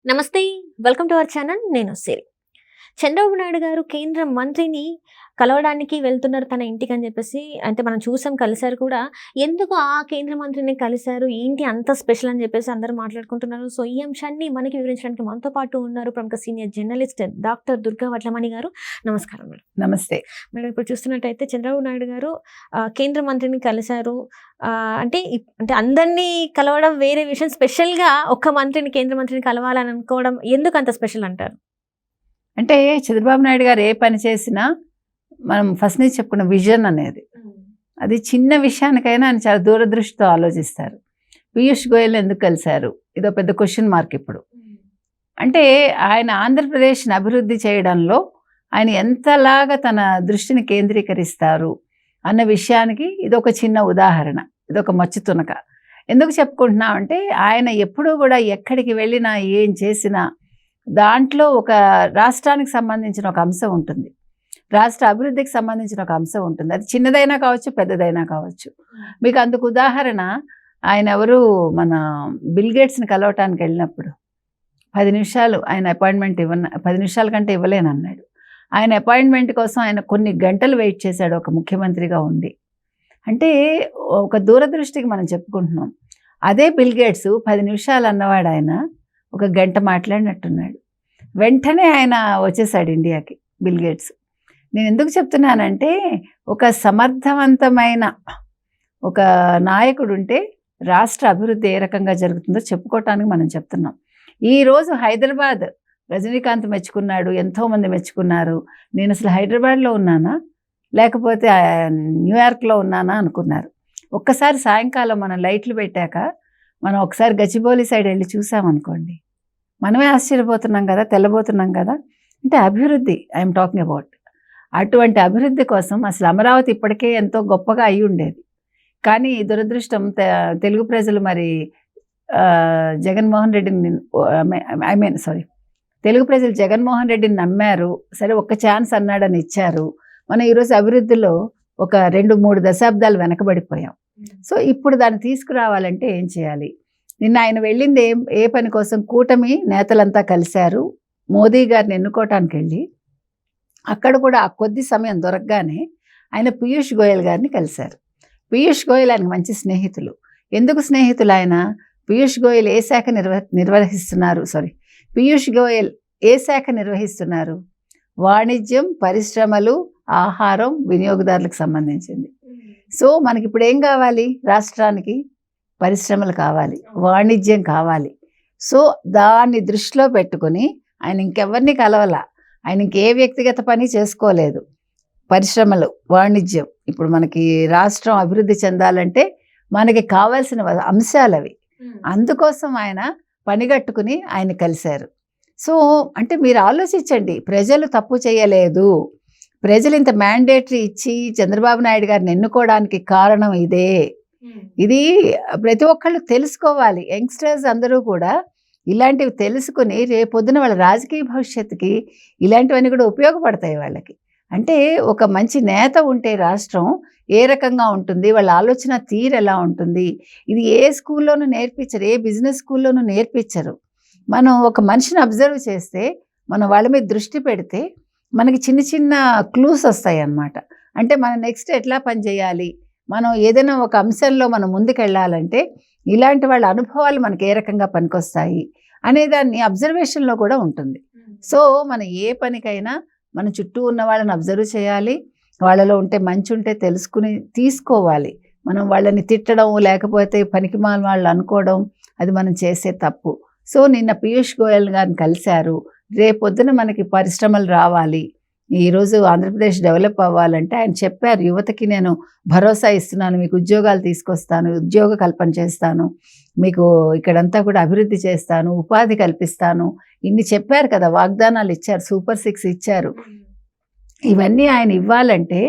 నమస్తే. Welcome to our channel. నేను సిరి. చంద్రబాబు నాయుడు గారు కేంద్ర మంత్రిని కలవడానికి వెళ్తున్నారు తన ఇంటికి అని చెప్పేసి అంటే మనం చూసాం, కలిసారు కూడా. ఎందుకు ఆ కేంద్ర మంత్రిని కలిసారు, ఏంటి అంత స్పెషల్ అని చెప్పేసి అందరూ మాట్లాడుకుంటున్నారు. సో ఈ అంశాన్ని మనకి వివరించడానికి మనతో పాటు ఉన్నారు ప్రముఖ senior journalist doctor Durga Vadlamani గారు. నమస్కారం మేడం. నమస్తే మేడం, ఇప్పుడు చూస్తున్నట్టయితే చంద్రబాబు నాయుడు గారు కేంద్ర మంత్రిని కలిశారు. అంటే అందరినీ కలవడం వేరే విషయం, స్పెషల్గా ఒక్క మంత్రిని, కేంద్ర మంత్రిని కలవాలని అనుకోవడం ఎందుకు అంత స్పెషల్ అంటారు? అంటే చంద్రబాబు నాయుడు గారు ఏ పని చేసినా మనం ఫస్ట్ నుంచి చెప్పుకున్న విజన్ అనేది, అది చిన్న విషయానికైనా ఆయన చాలా దూరదృష్టితో ఆలోచిస్తారు. పీయూష్ గోయల్ ఎందుకు కలిశారు, ఇదో పెద్ద క్వశ్చన్ మార్క్ ఇప్పుడు. అంటే ఆయన ఆంధ్రప్రదేశ్ని అభివృద్ధి చేయడంలో ఆయన ఎంతలాగా తన దృష్టిని కేంద్రీకరిస్తారు అన్న విషయానికి ఇదొక చిన్న ఉదాహరణ, ఇదొక మచ్చు తునక. ఎందుకు చెప్పుకుంటున్నాం అంటే ఆయన ఎప్పుడూ కూడా ఎక్కడికి వెళ్ళినా ఏం చేసినా దాంట్లో ఒక రాష్ట్రానికి సంబంధించిన ఒక అంశం ఉంటుంది, రాష్ట్ర అభివృద్ధికి సంబంధించిన ఒక అంశం ఉంటుంది. అది చిన్నదైనా కావచ్చు, పెద్దదైనా కావచ్చు. మీకు అందుకు ఉదాహరణ, ఆయన ఎవరు మన బిల్ గేట్స్ని కలవటానికి వెళ్ళినప్పుడు 10 నిమిషాలు ఆయన అపాయింట్మెంట్ 10 నిమిషాల కంటే ఇవ్వలేనన్నాడు. ఆయన అపాయింట్మెంట్ కోసం ఆయన కొన్ని గంటలు వెయిట్ చేశాడు ఒక ముఖ్యమంత్రిగా ఉండి. అంటే ఒక దూరదృష్టికి మనం చెప్పుకుంటున్నాం. అదే బిల్ గేట్స్ 10 నిమిషాలు అన్నవాడు ఆయన ఒక గంట మాట్లాడినట్టున్నాడు. వెంటనే ఆయన వచ్చేసాడు ఇండియాకి బిల్ గేట్స్. నేను ఎందుకు చెప్తున్నానంటే ఒక సమర్థవంతమైన ఒక నాయకుడు ఉంటే రాష్ట్ర అభివృద్ధి ఏ రకంగా జరుగుతుందో చెప్పుకోవటానికి మనం చెప్తున్నాం. ఈరోజు హైదరాబాద్ రజనీకాంత్ మెచ్చుకున్నాడు, ఎంతోమంది మెచ్చుకున్నారు. నేను అసలు హైదరాబాద్లో ఉన్నానా లేకపోతే న్యూయార్క్లో ఉన్నానా అనుకున్నారు. ఒక్కసారి సాయంకాలం మనం లైట్లు పెట్టాక మనం ఒకసారి గచ్చిబౌలి సైడ్ వెళ్ళి చూసామనుకోండి, మనమే ఆశ్చర్యపోతున్నాం కదా, తెల్లబోతున్నాం కదా. అంటే అభివృద్ధి ఐఎమ్ టాకింగ్ అబౌట్. అటువంటి అభివృద్ధి కోసం అసలు అమరావతి ఇప్పటికే ఎంతో గొప్పగా అయి ఉండేది. కానీ దురదృష్టం తెలుగు ప్రజలు మరి జగన్మోహన్ రెడ్డిని తెలుగు ప్రజలు జగన్మోహన్ రెడ్డిని నమ్మారు. సరే ఒక్క ఛాన్స్ అన్నాడని ఇచ్చారు. మనం ఈరోజు అభివృద్ధిలో ఒక 2-3 దశాబ్దాలు వెనకబడిపోయాం. సో ఇప్పుడు దాన్ని తీసుకురావాలంటే ఏం చేయాలి? నిన్న ఆయన వెళ్ళింది ఏ పని కోసం? కూటమి నేతలంతా కలిశారు. మోదీ గారిని ఎన్నుకోవటానికి వెళ్ళి అక్కడ కూడా ఆ కొద్ది సమయం దొరకగానే ఆయన పీయూష్ గోయల్ గారిని కలిశారు. పీయూష్ గోయల్ ఆయనకు మంచి స్నేహితులు. ఎందుకు స్నేహితులు? ఆయన పీయూష్ గోయల్ ఏ శాఖ నిర్వహిస్తున్నారు? పీయూష్ గోయల్ ఏ శాఖ నిర్వహిస్తున్నారు? వాణిజ్యం, పరిశ్రమలు, ఆహారం, వినియోగదారులకు సంబంధించింది. సో మనకి ఇప్పుడు ఏం కావాలి? రాష్ట్రానికి పరిశ్రమలు కావాలి, వాణిజ్యం కావాలి. సో దాన్ని దృష్టిలో పెట్టుకొని ఆయన ఇంకెవరిని కలవాల, ఆయన ఇంకే వ్యక్తిగత పని చేసుకోలేదు. పరిశ్రమలు, వాణిజ్యం, ఇప్పుడు మనకి రాష్ట్రం అభివృద్ధి చెందాలంటే మనకి కావాల్సిన అంశాలు అవి. అందుకోసం ఆయన పనిగట్టుకుని ఆయన కలిశారు. సో అంటే మీరు ఆలోచించండి, ప్రజలు తప్పు చేయలేదు. ప్రజలు ఇంత మ్యాండేటరీ ఇచ్చి చంద్రబాబు నాయుడు గారిని ఎన్నుకోవడానికి కారణం ఇదే. ఇది ప్రతి ఒక్కళ్ళు తెలుసుకోవాలి. యంగ్స్టర్స్ అందరూ కూడా ఇలాంటివి తెలుసుకుని రేపొద్దున వాళ్ళ రాజకీయ భవిష్యత్తుకి ఇలాంటివన్నీ కూడా ఉపయోగపడతాయి వాళ్ళకి. అంటే ఒక మంచి నేత ఉంటే రాష్ట్రం ఏ రకంగా ఉంటుంది, వాళ్ళ ఆలోచన తీరు ఎలా ఉంటుంది, ఇది ఏ స్కూల్లోనూ నేర్పించరు, ఏ బిజినెస్ స్కూల్లోనూ నేర్పించరు. మనం ఒక మనిషిని అబ్జర్వ్ చేస్తే, మనం వాళ్ళ మీద దృష్టి పెడితే మనకి చిన్న చిన్న క్లూస్ వస్తాయి అన్నమాట. అంటే మనం నెక్స్ట్ ఎట్లా పని చేయాలి, మనం ఏదైనా ఒక అంశంలో మనం ముందుకెళ్ళాలంటే ఇలాంటి వాళ్ళ అనుభవాలు మనకి ఏ రకంగా పనికొస్తాయి అనేదాన్ని అబ్జర్వేషన్లో కూడా ఉంటుంది. సో మన ఏ పనికైనా మన చుట్టూ ఉన్న వాళ్ళని అబ్జర్వ్ చేయాలి, వాళ్ళలో ఉంటే మంచి ఉంటే తెలుసుకుని తీసుకోవాలి. మనం వాళ్ళని తిట్టడం లేకపోతే పనికిమాలిన వాళ్ళు అనుకోవడం అది మనం చేసే తప్పు. సో నిన్న పీయూష్ గోయల్ గారిని కలిశారు. రేపొద్దున మనకి పరిశ్రమలు రావాలి, ఈరోజు ఆంధ్రప్రదేశ్ డెవలప్ అవ్వాలంటే ఆయన చెప్పారు, యువతకి నేను భరోసా ఇస్తున్నాను, మీకు ఉద్యోగాలు తీసుకొస్తాను, ఉద్యోగ కల్పన చేస్తాను, మీకు ఇక్కడంతా కూడా అభివృద్ధి చేస్తాను, ఉపాధి కల్పిస్తాను, ఇన్ని చెప్పారు కదా, వాగ్దానాలు ఇచ్చారు, సూపర్ 6 ఇచ్చారు. ఇవన్నీ ఆయన ఇవ్వాలంటే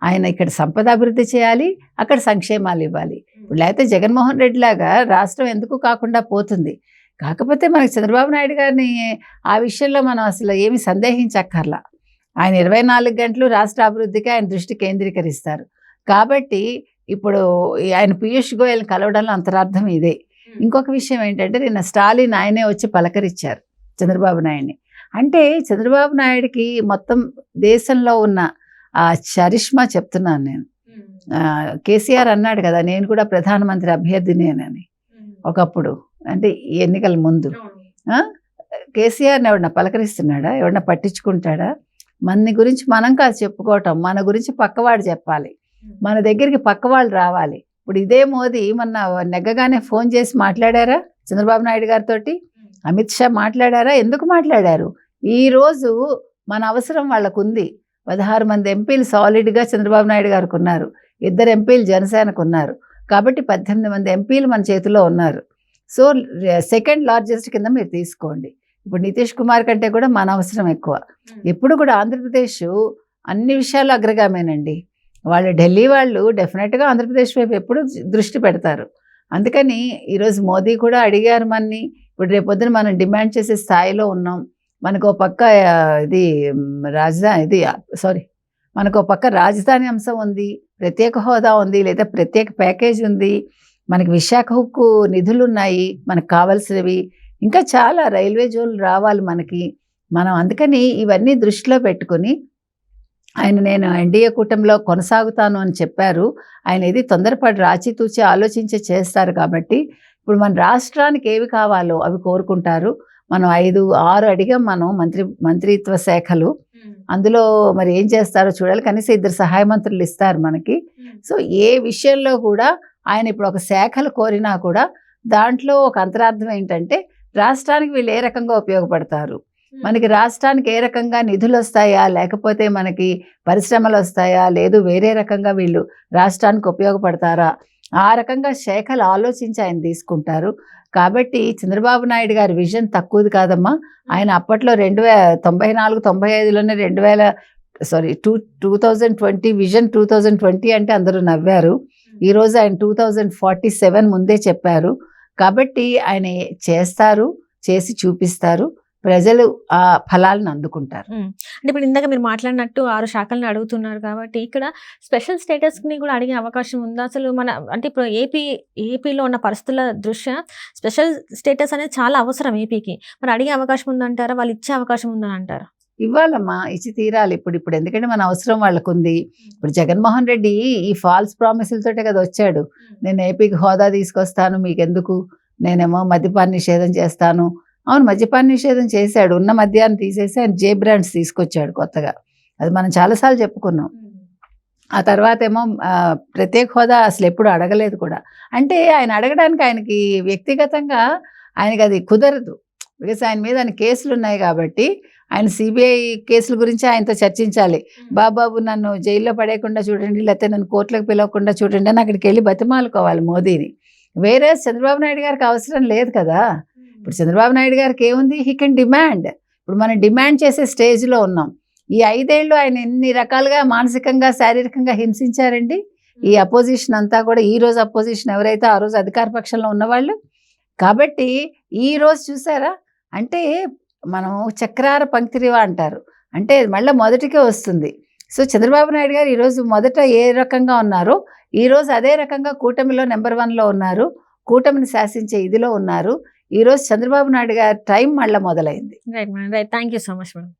ఆయన ఇక్కడ సంపద అభివృద్ధి చేయాలి, అక్కడ సంక్షేమాలు ఇవ్వాలి. ఇప్పుడు లేకపోతే జగన్మోహన్ రెడ్డి లాగా రాష్ట్రం ఎందుకు కాకుండా పోతుంది. కాకపోతే మనకి చంద్రబాబు నాయుడు గారిని ఆ విషయంలో మనం అసలు ఏమి సందేహించక్కర్లా. ఆయన 24 గంటలు రాష్ట్ర అభివృద్ధికి ఆయన దృష్టి కేంద్రీకరిస్తారు. కాబట్టి ఇప్పుడు ఆయన పీయూష్ గోయల్ని కలవడంలో అంతరార్థం ఇదే. ఇంకొక విషయం ఏంటంటే నిన్న స్టాలిన్ ఆయనే వచ్చి పలకరించారు. చంద్రబాబు నాయుడిని. అంటే చంద్రబాబు నాయుడికి మొత్తం దేశంలో ఉన్న ఆ చరిష్మా చెప్తున్నాను నేను. కేసీఆర్ అన్నాడు కదా, నేను కూడా ప్రధానమంత్రి అభ్యర్థినేనని ఒకప్పుడు, అంటే ఈ ఎన్నికల ముందు. కేసీఆర్ని ఎవడన్నా పలకరిస్తున్నాడా, ఎవడన్నా పట్టించుకుంటాడా? మన గురించి మనం కాదు చెప్పుకోవటం, మన గురించి పక్కవాడు చెప్పాలి, మన దగ్గరికి పక్కవాళ్ళు రావాలి. ఇప్పుడు ఇదే మోదీ మొన్న నెగ్గగానే ఫోన్ చేసి మాట్లాడారా చంద్రబాబు నాయుడు గారితో? అమిత్ షా మాట్లాడారా? ఎందుకు మాట్లాడారు? ఈరోజు మన అవసరం వాళ్ళకు ఉంది. 16 మంది ఎంపీలు సాలిడ్గా చంద్రబాబు నాయుడు గారికి ఉన్నారు, 2 ఎంపీలు జనసేనకు ఉన్నారు, కాబట్టి 18 మంది ఎంపీలు మన చేతిలో ఉన్నారు. సో సెకండ్ లార్జెస్ట్ కింద మీరు తీసుకోండి. ఇప్పుడు నితీష్ కుమార్ కంటే కూడా మన అవసరం ఎక్కువ. ఎప్పుడు కూడా ఆంధ్రప్రదేశ్ అన్ని విషయాల్లో అగ్రగామేనండి. వాళ్ళు ఢిల్లీ వాళ్ళు డెఫినెట్గా ఆంధ్రప్రదేశ్ వైపు ఎప్పుడు దృష్టి పెడతారు. అందుకని ఈరోజు మోదీ కూడా అడిగారు మనని. ఇప్పుడు రేపొద్దున మనం డిమాండ్ చేసే స్థాయిలో ఉన్నాం. మనకు పక్క మనకు పక్క రాజధాని అంశం ఉంది, ప్రత్యేక హోదా ఉంది, లేదా ప్రత్యేక ప్యాకేజ్ ఉంది, మనకి విశాఖ హక్కు నిధులు ఉన్నాయి, మనకు కావాల్సినవి ఇంకా చాలా రైల్వే జోన్లు రావాలి మనకి. మనం అందుకని ఇవన్నీ దృష్టిలో పెట్టుకుని నేను ఎన్డీఏ కూటమిలో కొనసాగుతాను అని చెప్పారు. ఆయన ఇది తొందరపడి రాచితూచి ఆలోచించి చేస్తారు. కాబట్టి ఇప్పుడు మన రాష్ట్రానికి ఏవి కావాలో అవి కోరుకుంటారు. మనం 5-6 అడిగాం మనం మంత్రిత్వ శాఖలు. అందులో మరి ఏం చేస్తారో చూడాలి. కనీసం 2 సహాయ మంత్రులు ఇస్తారు మనకి. సో ఏ విషయంలో కూడా ఆయన ఇప్పుడు ఒక శాఖలు కోరినా కూడా దాంట్లో ఒక అంతరార్థం ఏంటంటే రాష్ట్రానికి వీళ్ళు ఏ రకంగా ఉపయోగపడతారు, మనకి రాష్ట్రానికి ఏ రకంగా నిధులు వస్తాయా, లేకపోతే మనకి పరిశ్రమలు వస్తాయా, లేదు వేరే రకంగా వీళ్ళు రాష్ట్రానికి ఉపయోగపడతారా, ఆ రకంగా శాఖలు ఆలోచించి ఆయన తీసుకుంటారు. కాబట్టి చంద్రబాబు నాయుడు గారి విజన్ తక్కువది కాదమ్మా. ఆయన అప్పట్లో 1994-95లోనే 2020 విజన్ 2020 అంటే అందరూ నవ్వారు. ఈరోజు ఆయన 2047 ముందే చెప్పారు. కాబట్టి ఆయన చేస్తారు, చేసి చూపిస్తారు, ప్రజలు ఆ ఫలాలను అందుకుంటారు. అంటే ఇప్పుడు ఇందాక మీరు మాట్లాడినట్టు 6 శాఖలను అడుగుతున్నారు కాబట్టి ఇక్కడ స్పెషల్ స్టేటస్ని కూడా అడిగే అవకాశం ఉందా అసలు? అంటే ఇప్పుడు ఏపీలో ఉన్న పరిస్థితుల దృష్ట్యా స్పెషల్ స్టేటస్ అనేది చాలా అవసరం ఏపీకి. మరి అడిగే అవకాశం ఉందంటారా, వాళ్ళు ఇచ్చే అవకాశం ఉందని అంటారా? ఇవ్వాలమ్మా, ఇచ్చి తీరాలి. ఇప్పుడు ఎందుకంటే మన అవసరం వాళ్ళకు ఉంది. ఇప్పుడు జగన్మోహన్ రెడ్డి ఈ ఫాల్స్ ప్రామిసులతోటే కదా వచ్చాడు. నేను ఏపీకి హోదా తీసుకొస్తాను, మీకెందుకు, నేనేమో మద్యపాన నిషేధం చేస్తాను. అవును, మద్యపాన నిషేధం చేశాడు, ఉన్న మద్యాన్ని తీసేసి ఆయన జే బ్రాండ్స్ తీసుకొచ్చాడు కొత్తగా. అది మనం చాలాసార్లు చెప్పుకున్నాం. ఆ తర్వాత ఏమో ప్రత్యేక హోదా అసలు ఎప్పుడు అడగలేదు కూడా. అంటే ఆయన అడగడానికి ఆయనకి వ్యక్తిగతంగా ఆయనకి అది కుదరదు. బికాస్ ఆయన మీద కేసులు ఉన్నాయి కాబట్టి ఆయన సిబిఐ కేసుల గురించి ఆయనతో చర్చించాలి. బాబాబు నన్ను జైల్లో పడేయకుండా చూడండి, లేకపోతే నన్ను కోర్టులకు పిలవకుండా చూడండి అని అక్కడికి వెళ్ళి బతిమాలుకోవాలి మోదీని. వేరే చంద్రబాబు నాయుడు గారికి అవసరం లేదు కదా. ఇప్పుడు చంద్రబాబు నాయుడు గారికి ఏముంది, హీ కెన్ డిమాండ్. ఇప్పుడు మనం డిమాండ్ చేసే స్టేజ్లో ఉన్నాం. ఈ 5 ఏళ్ళు ఆయన ఎన్ని రకాలుగా మానసికంగా శారీరకంగా హింసించారండి ఈ అపోజిషన్ అంతా కూడా. ఈ రోజు అపోజిషన్ ఎవరైతే ఆ రోజు అధికార పక్షంలో ఉన్నవాళ్ళు. కాబట్టి ఈ రోజు చూసారా, అంటే మనం చక్రార పంక్తిరివా అంటారు, అంటే మళ్ళీ మొదటికే వస్తుంది. సో చంద్రబాబు నాయుడు గారు ఈరోజు మొదట ఏ రకంగా ఉన్నారో ఈరోజు అదే రకంగా కూటమిలో నెంబర్ 1లో ఉన్నారు, కూటమిని శాసించే ఇదిలో ఉన్నారు. ఈరోజు చంద్రబాబు నాయుడు గారి టైం మళ్ళీ మొదలైంది. Right madam, right. Thank you so much madam.